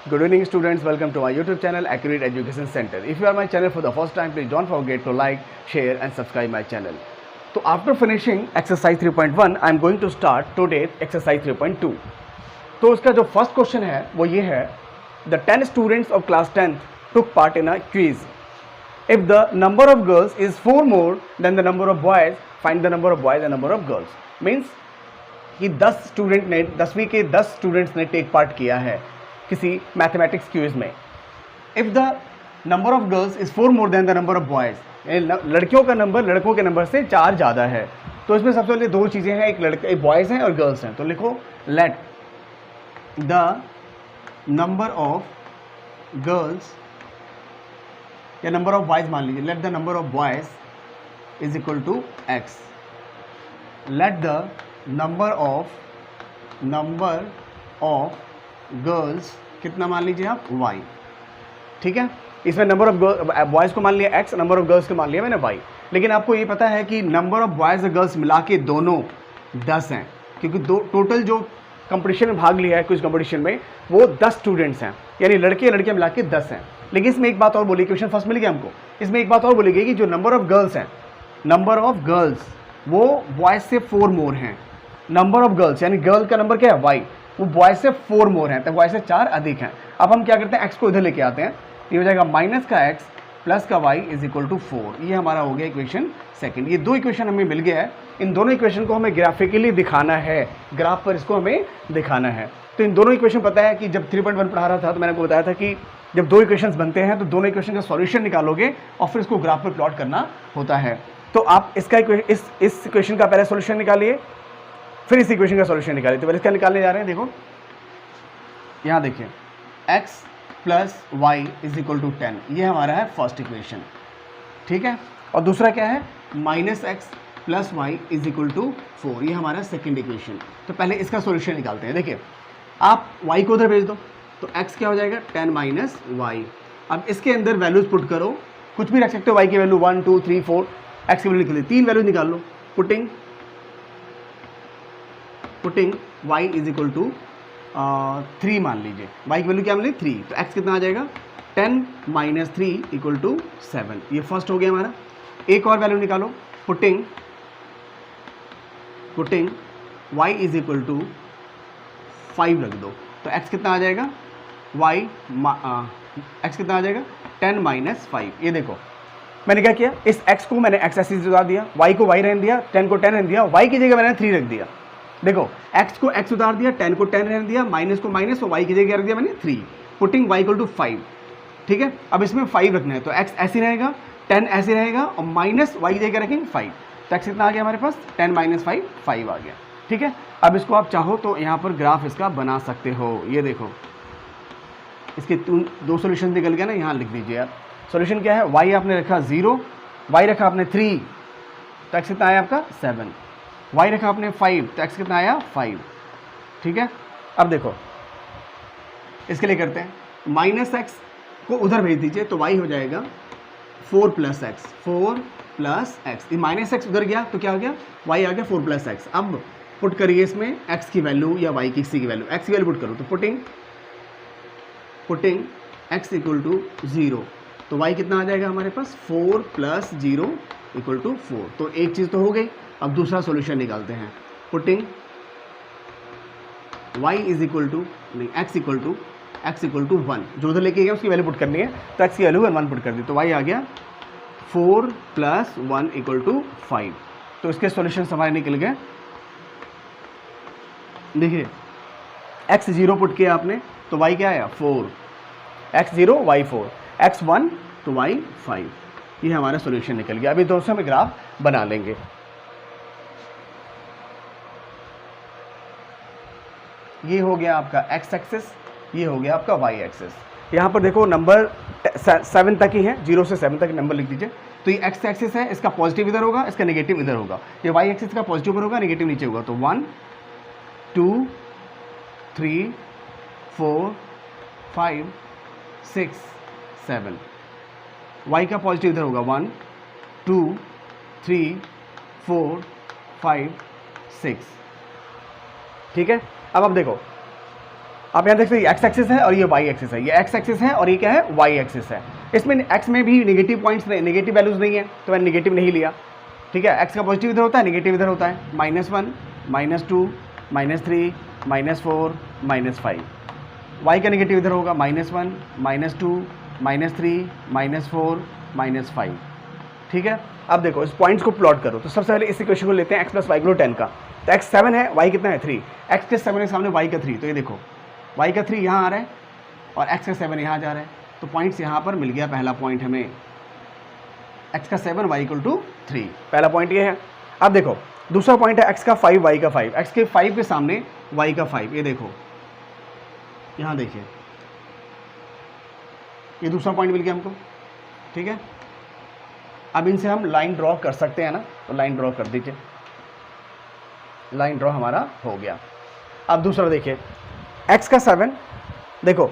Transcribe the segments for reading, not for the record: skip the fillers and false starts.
Good evening students, welcome to my YouTube channel Accurate Education Center. If you are my channel for the first time, please don't forget to like, share and subscribe my channel. So after finishing exercise 3.1, I am going to start today exercise 3.2. तो उसका जो first question है वो ये है, the 10 students of class 10th took part in a quiz. If the number of girls is 4 more than the number of boys, find the number of boys and number of girls. Means कि 10 student ने 10वीं के 10 students ने take part किया है किसी mathematics quiz में. If the number of girls is 4 more than the number of boys, लड़कियों का नंबर लड़कों के नंबर से 4 ज़्यादा है. तो इसमें सबसे पहले दो चीज़ें हैं, एक बॉयज़ हैं और गर्ल्स हैं. तो लिखो let the number of girls या नंबर ऑफ बॉयज़ मान लीजिए, let the number of boys is equal to x. Let the number of girls कितना मान लीजिए आप, y. ठीक है, इसमें नंबर ऑफ बॉयज़ को मान लिया x, नंबर ऑफ गर्ल्स को मान लिया मैंने y. लेकिन आपको ये पता है कि नंबर ऑफ बॉयज़ और गर्ल्स मिला के दोनों 10 हैं, क्योंकि टोटल जो कंपटीशन में भाग लिया है कुछ कंपटीशन में वो 10 स्टूडेंट्स हैं, यानी लड़के लड़कियाँ मिला के 10 हैं. लेकिन इसमें एक बात और बोली, क्वेश्चन फर्स्ट मिल गया हमको. इसमें एक बात और बोली गई कि जो नंबर ऑफ गर्ल्स हैं, नंबर ऑफ गर्ल्स वो बॉयज़ से 4 मोर हैं. नंबर ऑफ गर्ल्स यानी गर्ल का नंबर क्या है y, वो बॉय से 4 मोर हैं, तो बॉय से 4 अधिक हैं. अब हम क्या करते हैं, x को इधर लेके आते हैं. ये हो जाएगा माइनस का x प्लस का y इज इक्वल टू 4. ये हमारा हो गया इक्वेशन सेकंड. ये दो इक्वेशन हमें मिल गया है. इन दोनों इक्वेशन को हमें ग्राफिकली दिखाना है, ग्राफ पर इसको हमें दिखाना है. तो इन दोनों इक्वेशन पता है कि जब 3.1 पढ़ा रहा था तो मैंने आपको बताया था कि जब दो इक्वेशन बनते हैं तो दोनों इक्वेशन का सॉल्यूशन निकालोगे और फिर इसको ग्राफ पर प्लॉट करना होता है. तो आप इसका इस इक्वेशन का पहले सॉल्यूशन निकालिए, फिर इस इक्वेशन का सॉल्यूशन निकालिए. तो पहले इसका निकालने जा रहे हैं. देखो यहाँ देखिए, x plus y is equal to 10, ये हमारा है फर्स्ट इक्वेशन. ठीक है, और दूसरा क्या है, minus x plus y is equal to 4, ये हमारा सेकंड इक्वेशन. तो पहले इसका सॉल्यूशन निकालते हैं. देखिए आप y को उधर भेज दो तो x क्या हो जाएगा, 10 माइनस वाई. अब इसके अंदर वैल्यूज पुट करो, कुछ भी रख सकते हो. y की वैल्यू 1 2 3 4, x की वैल्यू निकल, 3 वैल्यू निकाल लो. Putting y is equal to 3 मान लीजिए. y की वैल्यू क्या मान लीजिए 3, तो x कितना आ जाएगा, 10 माइनस 3 इक्वल टू 7. ये फर्स्ट हो गया हमारा. एक और वैल्यू निकालो, putting y is equal to 5 रख दो, तो x कितना आ जाएगा, x कितना आ जाएगा 10 माइनस 5. ये देखो मैंने क्या किया, इस x को मैंने x एक्सिस उतार दिया, y को y रहने दिया, 10 को 10 रहने दिया, y की जगह मैंने 3 रख दिया. देखो x को x उतार दिया, 10 को 10 रहने दिया, माइनस को माइनस, और y की जगह रख दिया मैंने 3. Putting y equal to 5. ठीक है, अब इसमें 5 रखना है तो x ऐसे रहेगा, 10 ऐसे रहेगा और माइनस y की जगह रखेंगे 5. तो x कितना आ गया हमारे पास, 10 माइनस 5 5 आ गया. ठीक है, अब इसको आप चाहो तो यहाँ पर ग्राफ इसका बना सकते हो. ये देखो इसके दो सोल्यूशन निकल गया ना, यहाँ लिख दीजिए आप. सोल्यूशन क्या है, y आपने रखा 0, y रखा आपने 3, तो x कितना आया आपका 7. y रखा आपने 5, तो x कितना आया 5. ठीक है, अब देखो इसके लिए करते हैं, माइनस एक्स को उधर भेज दीजिए तो y हो जाएगा 4 plus x. 4 plus x, minus x उधर गया तो क्या हो गया, y आ गया 4 प्लस एक्स. अब पुट करिए इसमें x की वैल्यू या y की की वैल्यू, x की वैल्यू पुट करो. तो पुटिंग x इक्वल टू 0, तो y कितना आ जाएगा हमारे पास, 4 प्लस 0 इक्वल टू 4. तो एक चीज़ तो हो गई. अब दूसरा सॉल्यूशन निकालते हैं. Putting y is equal to नहीं, x इक्वल टू 1, जो उधर लेके गया उसकी वैल्यू पुट करनी है, तो x की वैल्यू 1 पुट कर दी, तो y आ गया 4 प्लस 1 इक्वल टू 5. तो इसके सॉल्यूशन हमारे निकल गए. देखिए x 0 पुट किया आपने तो y क्या आया 4, x 0 y 4, x 1 तो y 5. ये हमारा सॉल्यूशन निकल गया. अभी दोस्तों में ग्राफ बना लेंगे. ये हो गया आपका x एक्सिस, ये हो गया आपका y एक्सिस. यहाँ पर देखो नंबर 7 तक ही है, 0 से 7 तक नंबर लिख दीजिए. तो ये x एक्सिस है, इसका पॉजिटिव इधर होगा, इसका नेगेटिव इधर होगा. ये y एक्सिस का पॉजिटिव ऊपर होगा, नेगेटिव नीचे होगा. तो 1 2 3 4 5 6 7, y का पॉजिटिव इधर होगा 1 2 3 4 5 6. ठीक है, अब आप देखो आप यहाँ देख सकते हैं एक्स एक्सिस है और ये वाई एक्सिस है, ये एक्स एक्सिस है और ये क्या है वाई एक्सिस है। इसमें एक्स में भी नेगेटिव पॉइंट्स नहीं, नेगेटिव वैल्यूज़ नहीं है तो मैंने नेगेटिव नहीं लिया, ठीक है। एक्स का पॉजिटिव इधर होता है, नेगेटिव इधर होता है, -1 -2 -3 -4 -5। वाई का नेगेटिव इधर होगा -1 -2 -3 -4 -5, ठीक है। अब देखो इस पॉइंट्स को प्लॉट करो, तो सबसे पहले इस इक्वेशन को लेते हैं x + y = 10 का। तो x 7 है, y कितना है 3, x के 7 के सामने y का 3, तो ये देखो y का 3 यहाँ आ रहा है और x का 7 यहाँ जा रहा है, तो पॉइंट्स यहाँ पर मिल गया। पहला पॉइंट हमें x का 7 y = 3, पहला पॉइंट ये है। अब देखो दूसरा पॉइंट है x का 5 y का 5, x के 5 के सामने y का 5, ये देखो यहाँ देखिए ये दूसरा पॉइंट मिल गया हमको, ठीक है। अब इनसे हम लाइन ड्रॉ कर सकते हैं ना, तो लाइन ड्रॉ कर दीजिए, लाइन ड्रॉ हमारा हो गया। अब दूसरा देखिए x का 7, देखो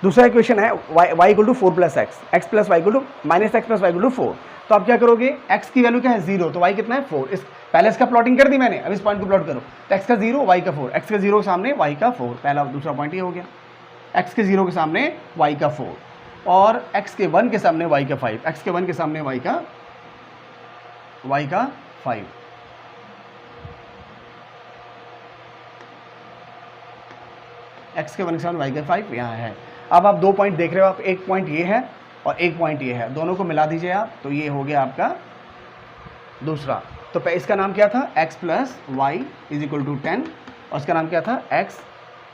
दूसरा इक्वेशन है y = 4 + x, x + y = -x + y = 4। तो आप क्या करोगे, x की वैल्यू क्या है 0, तो y कितना है 4। इस पहले इसका प्लॉटिंग कर दी मैंने, अब इस पॉइंट को प्लॉट करो, तो x का 0 y का 4, x के 0 के सामने y का 4, पहला दूसरा पॉइंट ये हो गया। x के 0 के सामने y का 4 और x के 1 के सामने y का 5, x के 1 के सामने y का 5, x के 1 के सामने y का 5 यहाँ है। अब आप दो पॉइंट देख रहे हो, आप एक पॉइंट ये है और एक पॉइंट ये है, दोनों को मिला दीजिए आप, तो ये हो गया आपका दूसरा। तो इसका नाम क्या था, x + y = 10 और इसका नाम क्या था, x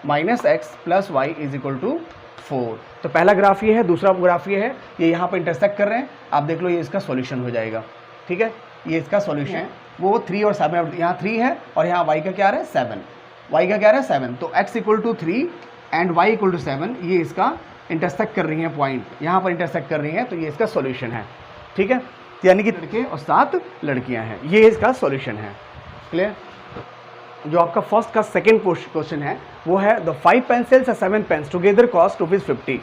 - x + y = 4। तो पहला ग्राफ ये है, दूसरा ग्राफ ये है, ये यहाँ पर इंटरसेक्ट कर रहे हैं, आप देख लो ये इसका सॉल्यूशन हो जाएगा, ठीक है। ये इसका सॉल्यूशन है, वो 3 और 7, यहाँ 3 है और यहाँ y का क्या आ रहा है 7, y का क्या आ रहा है 7, तो x = 3 एंड y = 7, ये इसका इंटरसेक्ट कर रही हैं पॉइंट, यहाँ पर इंटरसेक्ट कर रही हैं, तो ये इसका सॉल्यूशन है, ठीक है। यानी कि लड़के और 7 लड़कियाँ हैं, ये इसका सॉल्यूशन है, क्लियर। जो आपका फर्स्ट का सेकेंड क्वेश्चन है वो है द 5 पेंसिल्स और 7 पेन्स टुगेदर कॉस्ट ₹50।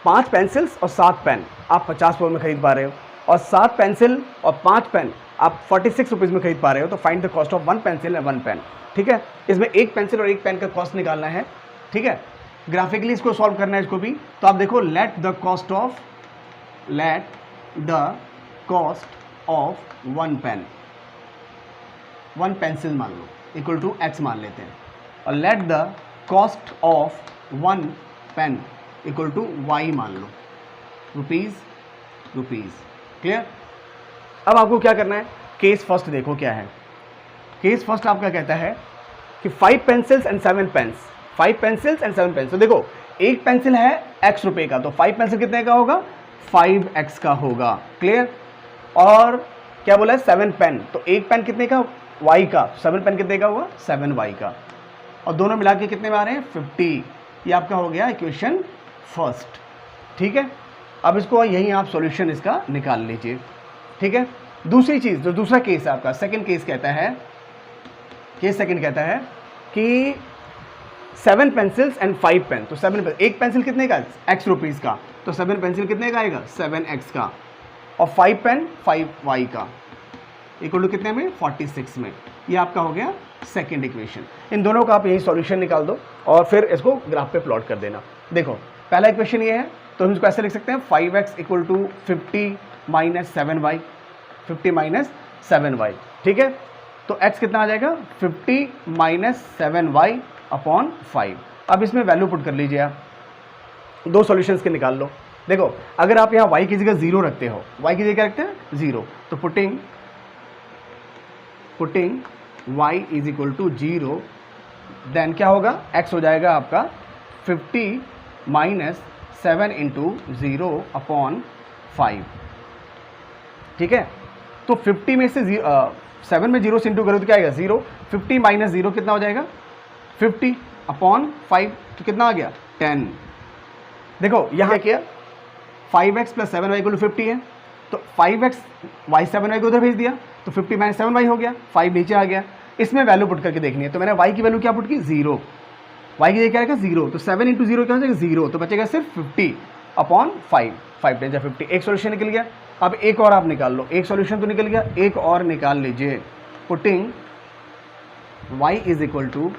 5 पेंसिल्स और 7 पेन आप 50 रुपये में खरीद पा रहे हो, और 7 पेंसिल और 5 पेन आप 46 रुपीज़ में खरीद पा रहे हो। तो find the cost of 1 pencil and 1 pen, ठीक है। इसमें एक पेंसिल और एक पेन का कॉस्ट निकालना है, ठीक है। ग्राफिकली इसको सॉल्व करना है इसको भी। तो आप देखो let the cost of 1 pen, 1 pencil मान लो = x मान लेते हैं, और let the cost of 1 pen = y मान लो, रुपीज़, क्लियर। अब आपको क्या करना है, केस फर्स्ट देखो क्या है। केस फर्स्ट आपका कहता है कि 5 pencils and 7 pens, 5 pencils and 7 pens. तो देखो एक पेंसिल है x रुपये का, तो 5 पेंसिल कितने का होगा, 5x का होगा, क्लियर। और क्या बोला है 7 पेन, तो एक पेन कितने का, y का, 7 पेन कितने का हुआ 7y का, और दोनों मिला के कितने में आ रहे हैं 50। ये आपका हो गया इक्वेशन फर्स्ट, ठीक है। अब इसको यहीं आप सॉल्यूशन इसका निकाल लीजिए, ठीक है। दूसरी चीज़ जो दूसरा केस है आपका, सेकंड केस कहता है, केस सेकंड कहता है कि 7 पेंसिल्स एंड 5 पेन। तो 7 एक पेंसिल कितने का, x रुपीज़ का, तो 7 पेंसिल कितने का आएगा 7x का, और 5 पेन 5y का, = कितने में 46 में। ये आपका हो गया सेकंड इक्वेशन। इन दोनों का आप यही सॉल्यूशन निकाल दो और फिर इसको ग्राफ पे प्लॉट कर देना। देखो पहला इक्वेशन ये है, तो हम इसको ऐसे लिख सकते हैं 5x = 50 - 7y, 50 - 7y, ठीक है। तो x कितना आ जाएगा 50 - 7y/5। अब इसमें वैल्यू पुट कर लीजिए आप, दो सॉल्यूशंस के निकाल लो। देखो अगर आप यहाँ y की जगह 0 रखते हो, y की जगह क्या रखते हैं 0, तो पुटिंग y = 0, देन क्या होगा, x हो जाएगा आपका 50 - 7 × 0/5, ठीक है। तो 50 में से 7 में 0 से इंटू करो तो क्या आएगा 0, 50 - 0 कितना हो जाएगा 50/5, तो कितना आ गया 10। देखो यहाँ क्या 5x + 7y = 50 है, तो 5x y 7y को उधर भेज दिया, तो 50 - 7y हो गया, 5 नीचे आ गया। इसमें वैल्यू पुट करके देखनी है, तो मैंने y की वैल्यू क्या पुट की 0, y की जगह क्या रहेगा 0, तो 7 × 0 क्या हो जाएगा 0, तो बचेगा सिर्फ 50/5, 5 × 50। एक सॉल्यूशन निकल गया। अब एक और आप निकाल लो, एक सॉल्यूशन तो निकल गया, एक और निकाल लीजिए। Putting y =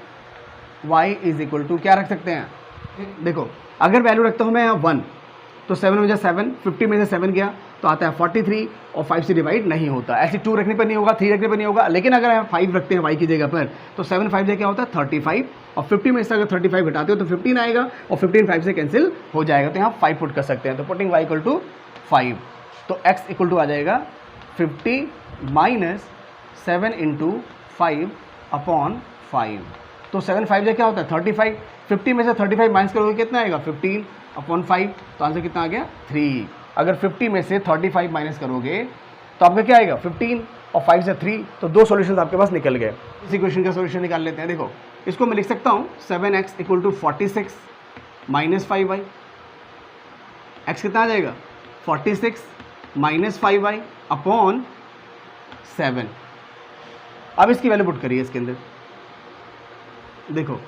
y is equal to क्या रख सकते हैं, देखो अगर वैल्यू रखता हूँ मैं यहाँ 1 तो 7 में 7, 50 में से 7 गया तो आता है 43 और 5 से डिवाइड नहीं होता। ऐसे 2 रखने पर नहीं होगा, 3 रखने पर नहीं होगा, लेकिन अगर हम 5 रखते हैं y की जगह पर तो 7 5 से क्या होता है 35 और 50 में से अगर 35 घटाते हो तो 15 आएगा और 15 5 से कैंसिल हो जाएगा, तो यहाँ 5 पुट कर सकते हैं। तो पुटिंग y इक्वल टू 5 तो x इक्वल टू आ जाएगा 50 माइनस 7 इंटू 5 अपॉन 5। तो 7 5 से क्या होता है 35, 50 में से 35 माइनस करोगे कितना आएगा 15 अपॉन 5, तो आंसर कितना आ गया 3। अगर 50 में से 35 माइनस करोगे तो आपका क्या आएगा 15 और 5 से 3, तो 2 सॉल्यूशंस आपके पास निकल गए। इसी क्वेश्चन का सॉल्यूशन निकाल लेते हैं। देखो इसको मैं लिख सकता हूँ 7x equal to 46 minus 5y। x कितना आ जाएगा 46 माइनस 5y अपॉन 7। अब इसकी वैल्यू पुट करिए इसके अंदर। देखो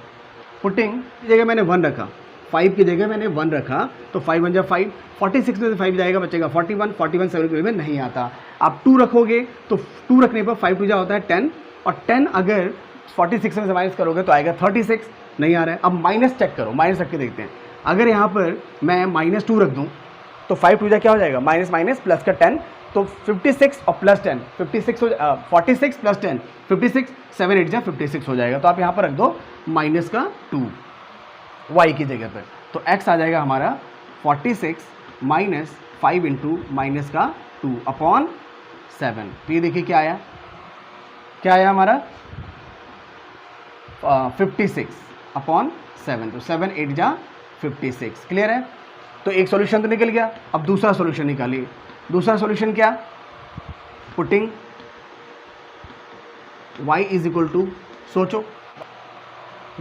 पुटिंग की जगह मैंने 1 रखा, 5 की जगह मैंने 1 रखा तो 5 1 जा 5, 46 में से 5 जाएगा बचेगा 41, 41 7 के में नहीं आता। आप 2 रखोगे तो 2 रखने पर 5 2 जा होता है 10 और 10 अगर 46 में से माइनस करोगे तो आएगा 36, नहीं आ रहा है। अब माइनस चेक करो, माइनस रख के देखते हैं। अगर यहाँ पर मैं -2 रख दूँ तो 5 2 जा क्या हो जाएगा माइनस माइनस प्लस का 10, तो 56 और प्लस 10 56 हो 46 प्लस 10 56, 7 8 जा 56 हो जाएगा। तो आप यहाँ पर रख दो माइनस का 2 y की जगह पर, तो x आ जाएगा हमारा 46 माइनस 5 इंटू माइनस का 2 अपॉन 7। तो ये देखिए क्या आया, क्या आया हमारा 56 अपॉन 7, तो 7 8 जा 56। क्लियर है। तो एक सॉल्यूशन तो निकल गया। अब दूसरा सॉल्यूशन निकालिए। दूसरा सॉल्यूशन क्या, putting y is equal to, सोचो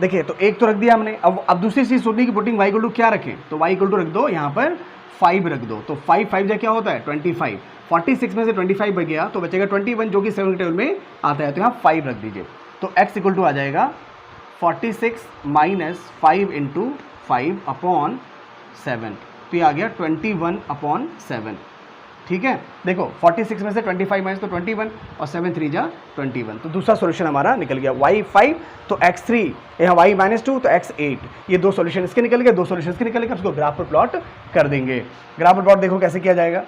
देखिए तो एक तो रख दिया हमने। अब दूसरी चीज सोचनी कि पुटिंग y इक्वल टू क्या रखें, तो y इक्वल टू रख दो यहाँ पर 5 रख दो। तो 5 5 जा क्या होता है 25, 46 में से 25 बच गया तो बचेगा 21 जो कि 7 के टेबल में आता है, तो यहाँ 5 रख दीजिए। तो x इक्वल टू आ जाएगा 46 माइनस 5 इंटू 5 अपॉन 7, तो ये आ गया 21 अपॉन 7। ठीक है। देखो 46 में से 25 माइनस तो 21 और 7 3 जा 21, तो दूसरा सॉल्यूशन हमारा निकल गया y 5 तो x 3, यहाँ y -2 तो x 8। ये 2 सॉल्यूशन इसके निकल गए, 2 सॉल्यूशन इसके निकल गए। उसको ग्राफ पर प्लॉट कर देंगे। ग्राफ पर प्लॉट देखो कैसे किया जाएगा।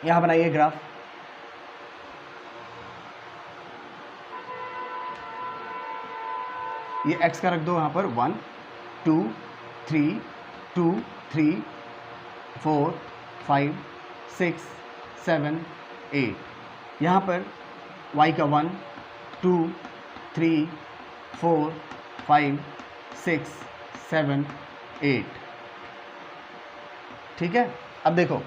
यहाँ बनाइए ग्राफ। ये x का रख दो यहाँ पर 1 2 3 2 3 4 5 6 7 8। यहाँ पर y का 1 2 3 4 5 6 7 8। ठीक है। अब देखो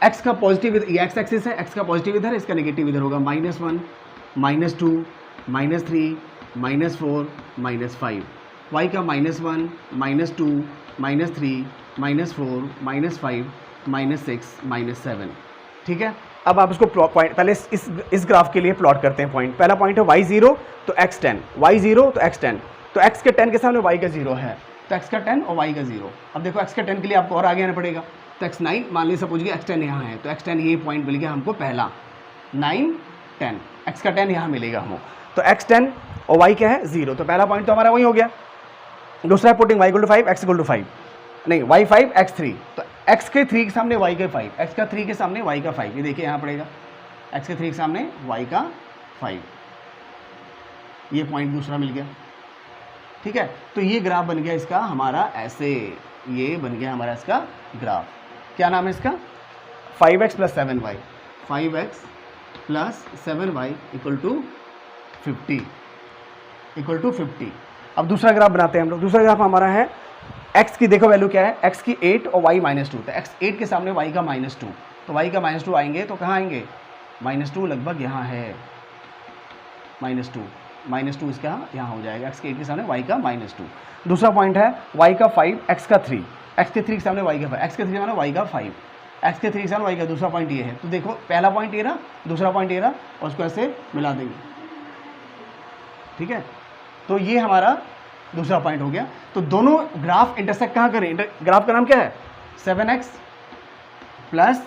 x का पॉजिटिव, ये x एक्सिस है, x का पॉजिटिव इधर, इसका नेगेटिव इधर होगा। -1 -2 -3 -4 -5। y का -1 -2 -3 -4 -5 -6 -7। ठीक है। अब आप इसको पॉइंट पहले इस ग्राफ के लिए प्लॉट करते हैं। पॉइंट पहला पॉइंट है y0 तो x 10, y0 तो x 10, तो x के 10 के सामने y का 0 है, तो x का 10 और y का 0। अब देखो x का 10 के लिए आपको और आगे आना पड़ेगा, तो x 9 मान लीजिए सपोज कि x 10 यहाँ है, तो x 10 ये पॉइंट मिल गया हमको पहला 9 10, x का 10 यहाँ मिलेगा हमको, तो x 10 और y क्या है 0, तो पहला पॉइंट तो हमारा वही हो गया। दूसरा putting y equal to 5 x equal to 5, नहीं y 5 x 3, तो x के 3 के सामने y का 5, x का 3 के सामने y का 5, ये देखिए यहाँ पड़ेगा x के 3 के सामने y का 5, ये पॉइंट दूसरा मिल गया। ठीक है। तो ये ग्राफ बन गया इसका हमारा ऐसे, ये बन गया हमारा इसका ग्राफ। क्या नाम है इसका 5x plus 7y, 5x plus 7y equal to 50। अब दूसरा ग्राफ बनाते हैं हम लोग। दूसरा ग्राफ हमारा है x की, देखो वैल्यू क्या है, x की 8 और y -2, तो x 8 के सामने y का -2, तो y का -2 आएंगे तो कहाँ आएंगे -2 लगभग यहाँ है, -2 इसका यहाँ हो जाएगा, x के 8 के सामने y का -2। दूसरा पॉइंट है y का 5 x का 3, x के 3 के सामने y का 5, x के 3 के सामने y का 5, x के 3 के सामने y का, दूसरा पॉइंट ये है। तो देखो पहला पॉइंट ये रहा, दूसरा पॉइंट ये रहा, और उसको ऐसे मिला देंगे। ठीक है। तो ये हमारा दूसरा पॉइंट हो गया। तो दोनों ग्राफ इंटरसेक्ट कहाँ करें, ग्राफ का नाम क्या है 7x plus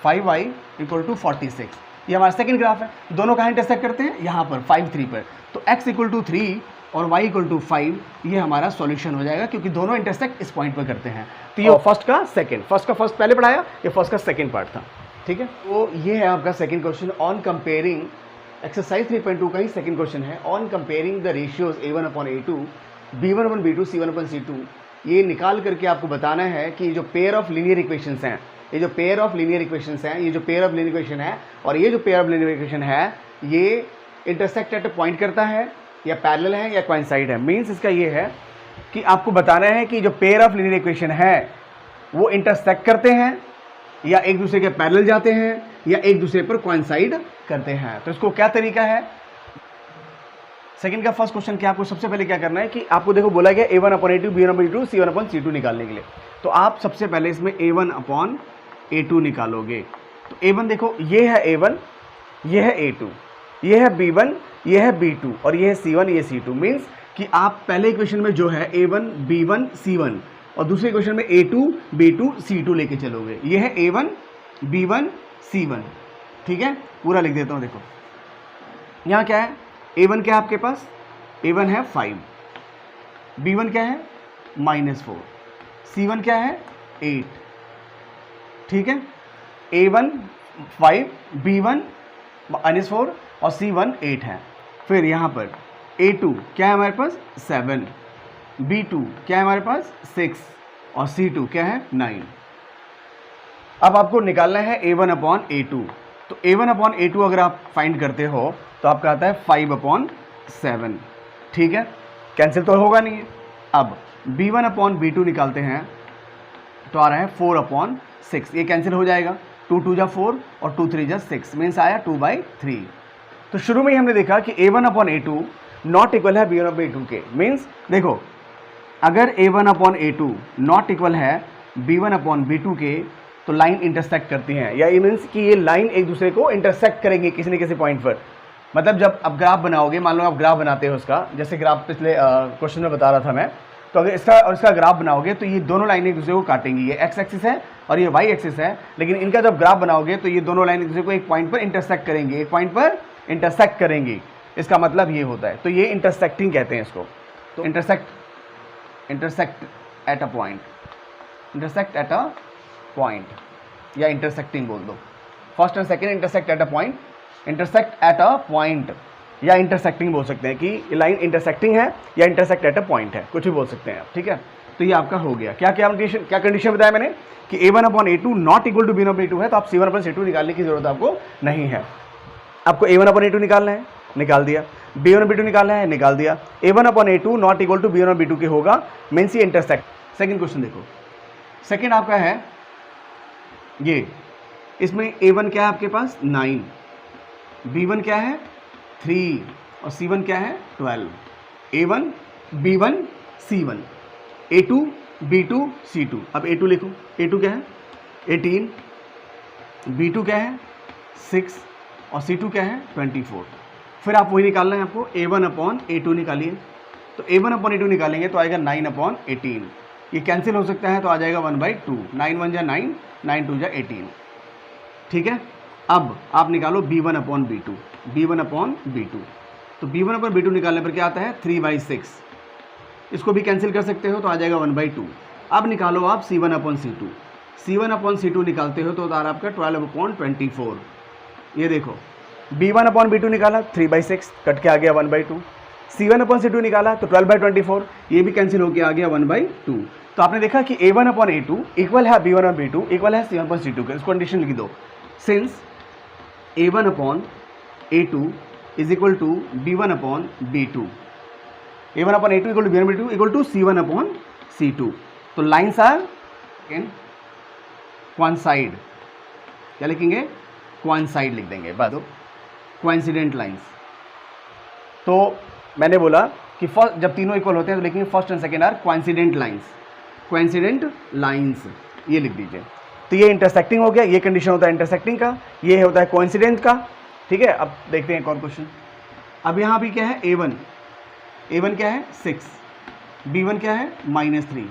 5y equal to 46। ये हमारा सेकंड ग्राफ है, दोनों कहाँ इंटरसेक्ट करते हैं, यहाँ पर 5 3 पर। तो x इक्वल टू 3 और y इक्वल टू 5, ये हमारा सॉल्यूशन हो जाएगा क्योंकि दोनों इंटरसेक्ट इस पॉइंट पर करते हैं। तो ये फर्स्ट का फर्स्ट पहले पढ़ाया, ये फर्स्ट का सेकंड पार्ट था, ठीक है। तो ये है आपका second question on comparing, exercise 3.2 का ही सेकंड क्वेश्चन है, on comparing the ratios a1 upon a2, b1 upon b2, c1 upon c2। ये निकाल करके आपको बताना है कि जो पेयर ऑफ लीनियर इक्वेशंस हैं, ये जो पेयर ऑफ लीनियर इक्वेशंस हैं, ये जो पेयर ऑफ लीनियर इक्वेशन है और ये जो पेयर ऑफ लीनियर इक्वेशन है, ये इंटरसेक्ट एट पॉइंट करता है या पैरेलल है या कोइंसाइड है। मींस इसका ये है कि आपको बताना है कि जो पेयर ऑफ लीनियर इक्वेशन है वो इंटरसेक्ट करते हैं या एक दूसरे के पैरेलल जाते हैं या एक दूसरे पर कोइंसाइड करते हैं। तो इसको क्या तरीका है, सेकंड का फर्स्ट क्वेश्चन क्या, आपको सबसे पहले क्या करना है कि आपको देखो बोला गया a1 upon a2, b1 upon b2, c1 upon c2 निकालने के लिए। तो आप सबसे पहले इसमें a1 अपॉन a2 निकालोगे। तो a1 देखो, ये है a1, ये है a2, ये है b1, ये है b2 और ये है c1, ये c2। मीन्स कि आप पहले इक्वेशन में जो है a1 b1 c1 और दूसरे इक्वेशन में a2 b2 c2 लेके चलोगे। ये है a1 b1 c1, ठीक है। पूरा लिख देता हूँ, देखो यहाँ क्या है, a1 क्या है आपके पास, a1 है 5, b1 क्या है -4, c1 क्या है 8, ठीक है। a1 5, b1 -4 और c1 8 है। फिर यहाँ पर a2 क्या है हमारे पास 7, b2 क्या है हमारे पास 6 और c2 क्या है 9। अब आपको निकालना है a1 अपॉन a2। तो a1 अपॉन a2 अगर आप फाइंड करते हो तो आपका आता है 5 अपॉन 7, ठीक है, कैंसिल तो होगा नहीं है। अब b1 अपॉन b2 निकालते हैं तो आ रहा है 4 अपॉन 6, ये कैंसिल हो जाएगा, 2 2 जा 4 और 2 3 जा 6, मीन्स आया 2/3। तो शुरू में ही हमने देखा कि a1 upon a2 not equal है b1 अपॉन a2 के। मीन्स देखो, अगर a1 upon a2 not equal है b1 अपॉन b2 के तो लाइन इंटरसेक्ट करती हैं, या ये मीन्स कि ये लाइन एक दूसरे को इंटरसेक्ट करेंगे किसी न किसी पॉइंट पर। मतलब जब आप ग्राफ बनाओगे, मान लो आप ग्राफ बनाते हो उसका, जैसे ग्राफ पिछले क्वेश्चन में बता रहा था मैं, तो अगर इसका और इसका ग्राफ बनाओगे तो ये दोनों लाइनें एक दूसरे को काटेंगी। ये एक्स एक्सिस है और ये वाई एक्सिस है, लेकिन इनका जब ग्राफ बनाओगे तो ये दोनों लाइन एक दूसरे को एक पॉइंट पर इंटरसेक्ट करेंगे, एक पॉइंट पर इंटरसेक्ट करेंगे। इसका मतलब ये होता है, तो ये इंटरसेक्टिंग कहते हैं इसको। तो intersect at a point, intersect at a point या इंटरसेक्टिंग बोल दो। First and second intersect at a point, intersect at a point या इंटरसेक्टिंग बोल सकते हैं कि लाइन इंटरसेक्टिंग है या इंटरसेक्ट एट अ पॉइंट है, कुछ भी बोल सकते हैं आप, ठीक है। तो ये आपका हो गया। क्या कंडीशन बताया मैंने कि a1 upon a2 not equal to b1 upon a2 है, तो आप c1 अपॉन c2 निकालने की जरूरत आपको नहीं है। आपको a1 अपॉन a2 निकालना है, निकाल दिया। b1 अपॉन b2 निकालना है, निकाल दिया। a1 upon a2 not equal to b1 upon b2 के होगा, मीन्स ये इंटरसेक्ट। सेकंड क्वेश्चन देखो, सेकंड आपका है ये, इसमें a1 क्या है आपके पास 9, b1 क्या है 3 और c1 क्या है 12। a1 b1 c1, a2 b2 c2। अब a2 लिखो, a2 क्या है 18, b2 क्या है 6 और c2 क्या है 24। फिर आप वही निकालना है आपको, a1 अपॉन a2 निकालिए। तो a1 अपॉन a2 निकालेंगे तो आएगा 9 अपॉन 18, ये कैंसिल हो सकता है तो आ जाएगा 1/2, 9 1 जा 9, 9 2 जा 18, ठीक है। अब आप निकालो b1 upon b2, b1 upon b2। तो b1 अपॉन b2 निकालने पर क्या आता है 3/6, इसको भी कैंसिल कर सकते हो तो आ जाएगा 1/2। अब निकालो आप c1 upon c2, c1 upon c2 निकालते हो तो आ रहा है आपका 12 अपॉन 24। ये देखो, b1 अपॉन b2 निकाला 3/6, कट के आ गया 1/2। c1 अपॉन c2 निकाला तो 12/24, ये भी कैंसिल होकर आ गया 1/2। तो आपने देखा कि a1 अपॉन a2 इक्वल है b1 अपॉन b2 इक्वल है c1 अपॉन c2 के। इसको कंडीशन लिख दो, since a1 upon a2 is equal to b1 upon b2, a1 upon a2 equal to b1 b2 equal to c1 upon c2। तो lines are क्वांसाइड, क्या लिखेंगे क्वांसाइड लिख देंगे, बता दो क्वाइंसिडेंट लाइन्स। तो मैंने बोला कि फर्स्ट जब तीनों इक्वल होते हैं तो लिखेंगे first and second are coincident lines, coincident lines ये लिख दीजिए। तो ये इंटरसेक्टिंग हो गया, ये कंडीशन होता है इंटरसेक्टिंग का, ये होता है कोइंसिडेंट का, ठीक है। अब देखते हैं एक और क्वेश्चन। अब यहाँ भी क्या है a1 क्या है 6, b1 क्या है -3,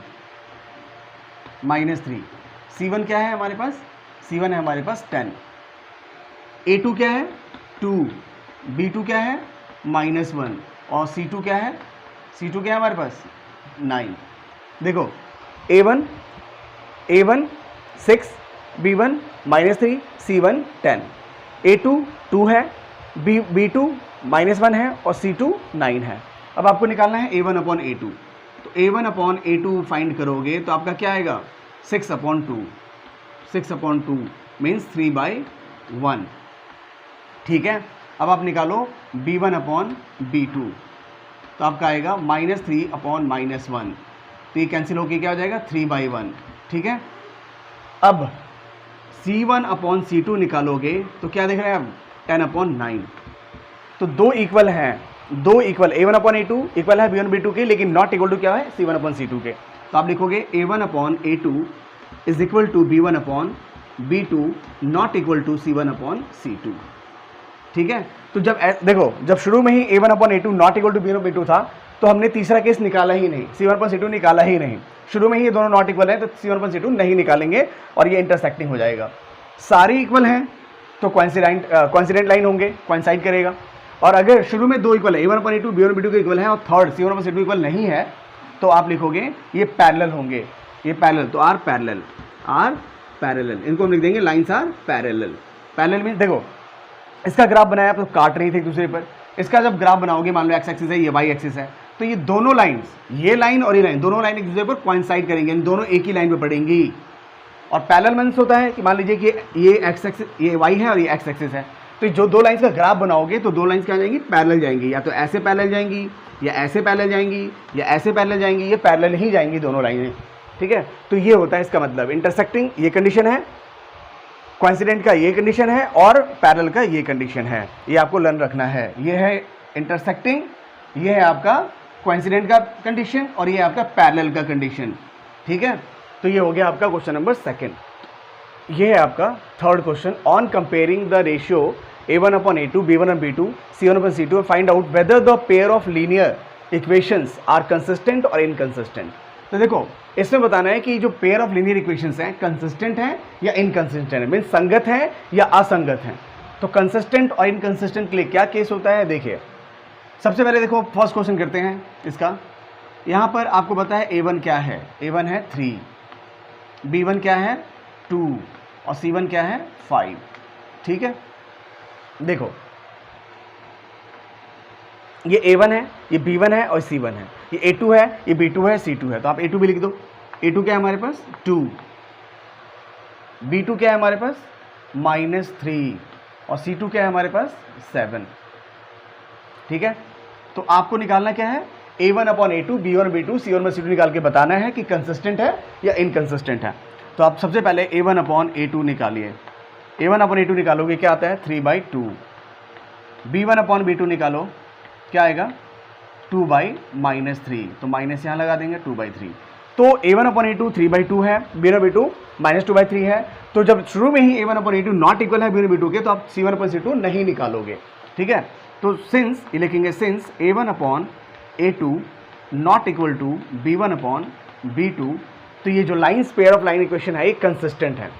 c1 क्या है हमारे पास, c1 है हमारे पास 10, A2 क्या है 2, B2 क्या है -1 और C2 क्या है, C2 क्या है हमारे पास 9। देखो A1 6, B1 -3, C1 10, A2 2 है, B2 -1 है और C2 9 है। अब आपको निकालना है A1 अपॉन A2, तो A1 अपॉन A2 फाइंड करोगे तो आपका क्या आएगा 6/2, 6/2 मीन्स 3/1। ठीक है, अब आप निकालो B1 अपॉन B2, तो आपका आएगा -3 अपॉन -1, तो ये कैंसिल होकर क्या हो जाएगा 3/1। ठीक है, अब C1 अपॉन C2 निकालोगे तो क्या देख रहे हैं आप 10/9, तो दो इक्वल हैं, दो equal A1 upon A2 equal है B1 B2 के, लेकिन नॉट इक्वल टू क्या है C1 अपॉन C2 के। तो आप लिखोगे A1 upon A2 is equal to B1 upon B2 not equal to C1 upon C2। ठीक है, तो जब देखो जब शुरू में ही A1 upon A2 not equal to B1 B2 था तो हमने तीसरा केस निकाला ही नहीं, C1 अपॉन C2 निकाला ही नहीं। शुरू में ही ये दोनों नॉट इक्वल हैं तो C1 अपॉन C2 नहीं निकालेंगे और ये इंटरसेक्टिंग हो जाएगा। सारी इक्वल हैं तो कोइंसिडेंट लाइन होंगे, कोइंसाइड करेगा। और अगर शुरू में दो इक्वल है A1 upon A2 B1 B2 के इक्वल है और third C1 upon C2 equal नहीं है तो आप लिखोगे ये पैरेलल होंगे, ये पैरेलल, तो आर पैरेलल, इनको हम लिख देंगे lines are parallel. Parallel means देखो इसका ग्राफ बनाया तो काट रही थी एक दूसरे पर, इसका जब ग्राफ बनाओगे मान लो एक्स एक्सिस है, ये वाई एक्सिस है, तो ये दोनों लाइन्स, ये लाइन और ये लाइन, दोनों लाइन एक दूसरे पर कोइंसाइड करेंगे, इन दोनों एक ही लाइन पे पड़ेंगी। और पैरेलल मीन्स होता है कि मान लीजिए कि ये एक्स एक्सिस, ये वाई है और ये एक्स एक्सिस है, तो जो दो लाइन्स का ग्राफ बनाओगे तो दो लाइन्स क्या जाएंगी पैरेलल जाएंगी, या तो ऐसे पैरेलल जाएंगी या ऐसे पैरेलल जाएंगी या ऐसे पैरेलल जाएंगी, ये पैरेलल ही जाएंगी दोनों लाइनें। ठीक है, तो ये होता है इसका मतलब इंटरसेक्टिंग, ये कंडीशन है, कोइंसिडेंट का ये कंडीशन है और पैरेलल का ये कंडीशन है, ये आपको लर्न रखना है। ये है इंटरसेक्टिंग, ये है आपका कोइंसिडेंट का कंडीशन और ये आपका पैरेलल का कंडीशन। ठीक है, तो ये हो गया आपका क्वेश्चन नंबर 2। ये है आपका third question, on comparing the ratio A1 upon A2 B1 और B2 C1 upon C2 find out whether the pair of linear equations are consistent और इनकंसिस्टेंट। तो देखो इसमें बताना है कि जो पेयर ऑफ लीनियर इक्वेशंस हैं कंसिस्टेंट हैं या इनकंसिस्टेंट है, मीन्स संगत है या असंगत हैं। तो कंसिस्टेंट और इनकंसिस्टेंट के लिए क्या केस होता है, देखिए सबसे पहले देखो फर्स्ट क्वेश्चन करते हैं इसका। यहाँ पर आपको पता है A1 क्या है, A1 है 3, B1 क्या है 2 और C1 क्या है 5। ठीक है, देखो ये A1 है, ये B1 है और C1 है, ये A2 है, ये B2 है, C2 है, तो आप A2 भी लिख दो। A2 क्या है हमारे पास 2, B2 क्या है हमारे पास -3 और C2 क्या है हमारे पास 7। ठीक है, तो आपको निकालना क्या है A1 upon A2 B1 B2 C1 में C2 निकाल के बताना है कि कंसिस्टेंट है या इनकंसिस्टेंट है। तो आप सबसे पहले A1 अपॉन A2 निकालिए, A1 अपॉन A2 निकालोगे क्या आता है 3/2, B1 अपॉन B2 निकालो क्या आएगा 2/-3, तो माइनस यहाँ लगा देंगे 2/3। तो A1 अपॉन A2 3/2 है, B1 B2 -2/3 है। तो जब शुरू में ही A1 upon A2 not equal है B1 B2 के तो आप C1 अपॉन C2 नहीं निकालोगे। ठीक है, तो सिंस ये लिखेंगे since A1 upon A2 not equal to B1 upon B2, तो ये जो lines pair of line equation है ये कंसिस्टेंट है,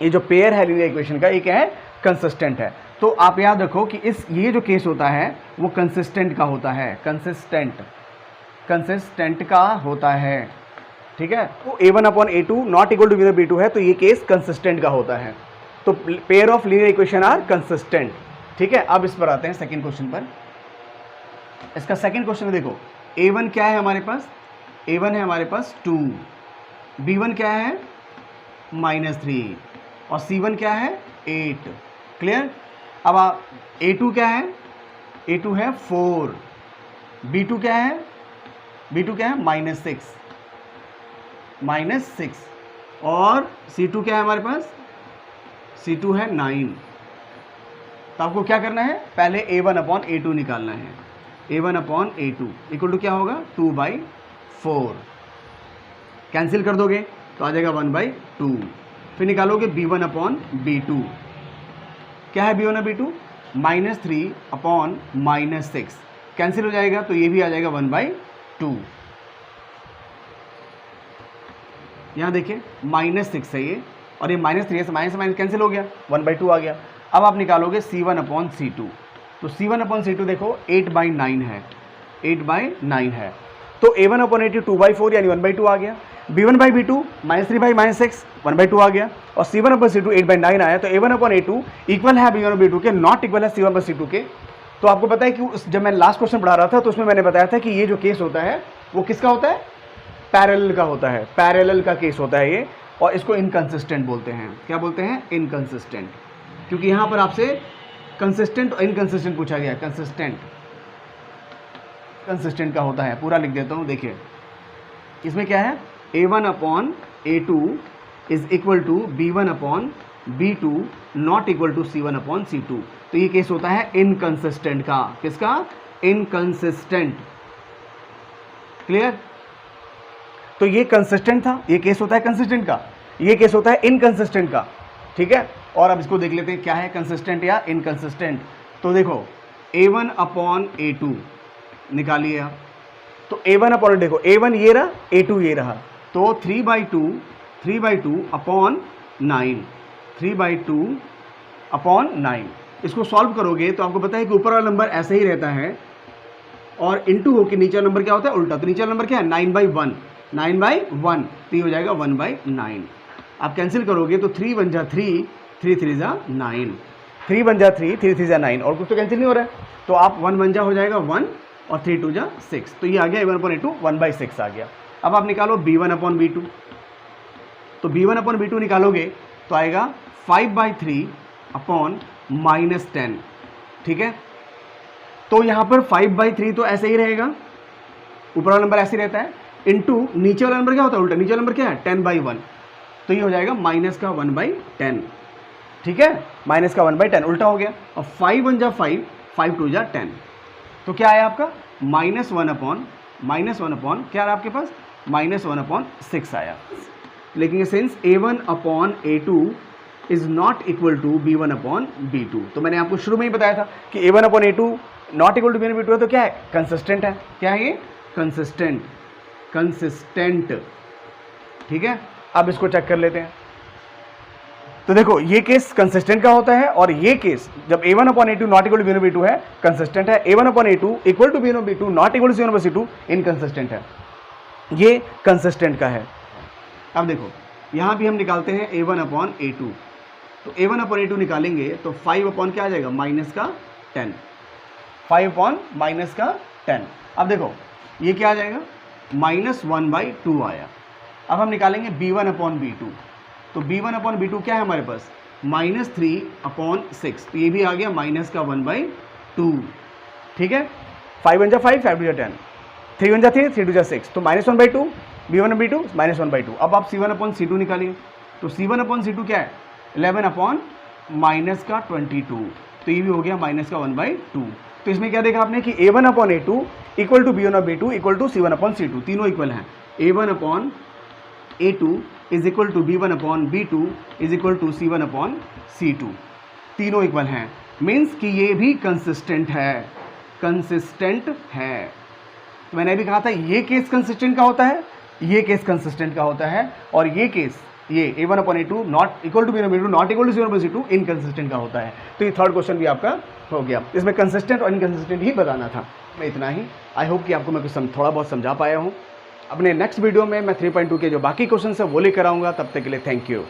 ये जो पेयर है लीनियर इक्वेशन का ये क्या है कंसिस्टेंट है। तो आप याद रखो कि ये जो केस होता है वो कंसिस्टेंट का होता है, कंसिस्टेंट का होता है। ठीक है, तो A1 upon A2 not equal to B1 B2 है तो ये केस कंसिस्टेंट का होता है, तो pair of linear equation are consistent. ठीक है, अब इस पर आते हैं सेकंड क्वेश्चन पर। इसका सेकंड क्वेश्चन देखो A1 क्या है हमारे पास, A1 है हमारे पास 2, B1 क्या है -3 और C1 क्या है 8। क्लियर, अब A2 क्या है, A2 है 4, B2 क्या है, B2 क्या है -6 और C2 क्या है हमारे पास, C2 है 9। तो आपको क्या करना है पहले A1 अपॉन A2 निकालना है, A1 upon A2 equal to क्या होगा 2/4, कैंसिल कर दोगे तो आ जाएगा 1/2। फिर निकालोगे B1 अपॉन B2, क्या है B1 और B2 -3 अपॉन -6, कैंसिल हो जाएगा तो ये भी आ जाएगा 1/2। यहाँ देखिए -6 है ये और ये -3 है, माइनस से माइनस कैंसिल हो गया 1/2 आ गया। अब आप निकालोगे C1/C2, तो C1/C2 देखो 8/9 है, 8/9 है, तो A1/A2 2/4 यानी 1/2 आ गया, B1/B2 -3/-6 1/2 आ गया, और C1/C2 8/9 आया, तो A1/A2 इक्वल है B1/B2 के, नॉट इक्वल है C1/C2 के। तो आपको पता है कि जब मैं लास्ट क्वेश्चन पढ़ा रहा था तो उसमें मैंने बताया था कि ये जो केस होता है वो किसका होता है, पैरेलल का होता है, पैरेलल का केस होता है ये, और इसको इनकंसिस्टेंट बोलते हैं। क्या बोलते हैं? इनकंसिस्टेंट, क्योंकि यहाँ पर आपसे कंसिस्टेंट और इनकंसिस्टेंट पूछा गया। कंसिस्टेंट का होता है, पूरा लिख देता हूँ, देखिए इसमें क्या है, A1/A2 is equal to B1/B2 not equal to C1/C2। तो ये केस होता है इनकंसिस्टेंट का। किसका? इनकंसिस्टेंट। क्लियर? तो ये कंसिस्टेंट था, ये केस होता है कंसिस्टेंट का, ये केस होता है इनकंसिस्टेंट का। ठीक है, और अब इसको देख लेते हैं क्या है कंसिस्टेंट या इनकंसिस्टेंट। तो देखो A1/A2 निकालिए आप, तो A1/, देखो A1 ये रहा, A2 ये रहा, तो 3/2/9, 3/2/9। इसको सॉल्व करोगे तो आपको पता है कि ऊपर वाला नंबर ऐसे ही रहता है और इनटू होकर नीचे नंबर क्या होता है, उल्टा। तो नीचे नंबर क्या है, 9/1, 9/1, तो ये हो जाएगा 1/9। आप कैंसिल करोगे तो 3 1 जा 3, 3 3 जा 9, 3 1 जा 3, 3 3 जा 9, और कुछ तो कैंसिल नहीं हो रहा है, तो आप 1 1 जा हो जाएगा 1 और 3 2 जा 6, तो ये आ गया A1/A2 1/6 आ गया। अब आप निकालो B1/B2, तो B1/B2 निकालोगे तो आएगा 5/3/-10। ठीक है, तो यहाँ पर 5/3 तो ऐसे ही रहेगा, ऊपर वाला नंबर ऐसे ही रहता है, इनटू नीचे वाला नंबर क्या होता है, उल्टा। नीचे वाला नंबर क्या है, 10/1, तो ये हो जाएगा -1/10। ठीक है, -1/10 उल्टा हो गया, और 5 1 जा 5, 5 2 जा 10, तो क्या आया आपका -1/, क्या रहा आपके पास, -1/6 आया। लेकिन since A1/A2 is not equal to B1/B2, तो मैंने आपको शुरू में ही बताया था कि A1/A2 not equal to B1/B2 है, तो क्या है, कंसिस्टेंट है। क्या है ये, कंसिस्टेंट। ठीक है, अब इसको चेक कर लेते हैं। तो देखो ये केस कंसिस्टेंट का होता है, और ये केस जब A1/A2 not equal to B1/B2 है, कंसिस्टेंट है। A1/A2 equal to B1/B2 not equal to C1/C2 inconsistent है। ये कंसिस्टेंट का है। अब देखो यहां भी हम निकालते हैं A1/A2, तो A1/A2 निकालेंगे तो 5 क्या आ जाएगा, -10, 5/-10। अब देखो ये क्या आ जाएगा, -1/2 आया। अब हम निकालेंगे B1/B2, तो B1/B2 क्या है हमारे पास, -3/6, तो ये भी आ गया -1/2। ठीक है, 5 1 जा 5, 5 2 जा 10, 3 1 जा 3, 3 2 जा 6, तो -1/2, B1/B2 -1/2। अब आप C1/C2 निकालिए, तो C1/C2 क्या है, 11/-22, तो ये भी हो गया -1/2। तो इसमें क्या देखा आपने कि A1/A2 equal to B1/B2 equal to C1/C2, तीनों इक्वल हैं। A1/A2 is equal to B1/B2 is equal to C1/C2, तीनों इक्वल हैं, मीन्स कि ये भी कंसिस्टेंट है, कंसिस्टेंट है। तो मैंने भी कहा था ये केस कंसिस्टेंट का होता है, ये केस कंसिस्टेंट का होता है, और ये केस ये A1/A2 not equal to B1/B2 not equal to C1/C2 inconsistent का होता है। तो ये थर्ड क्वेश्चन भी आपका हो गया। इसमें कंसिस्टेंट और इनकंसिस्टेंट ही बताना था। मैं इतना ही, आई होप कि आपको मैं कुछ थोड़ा बहुत समझा पाया हूँ। अपने नेक्स्ट वीडियो में मैं 3.2 के जो बाकी क्वेश्चन है वो लेकर आऊँगा। तब तक के लिए थैंक यू।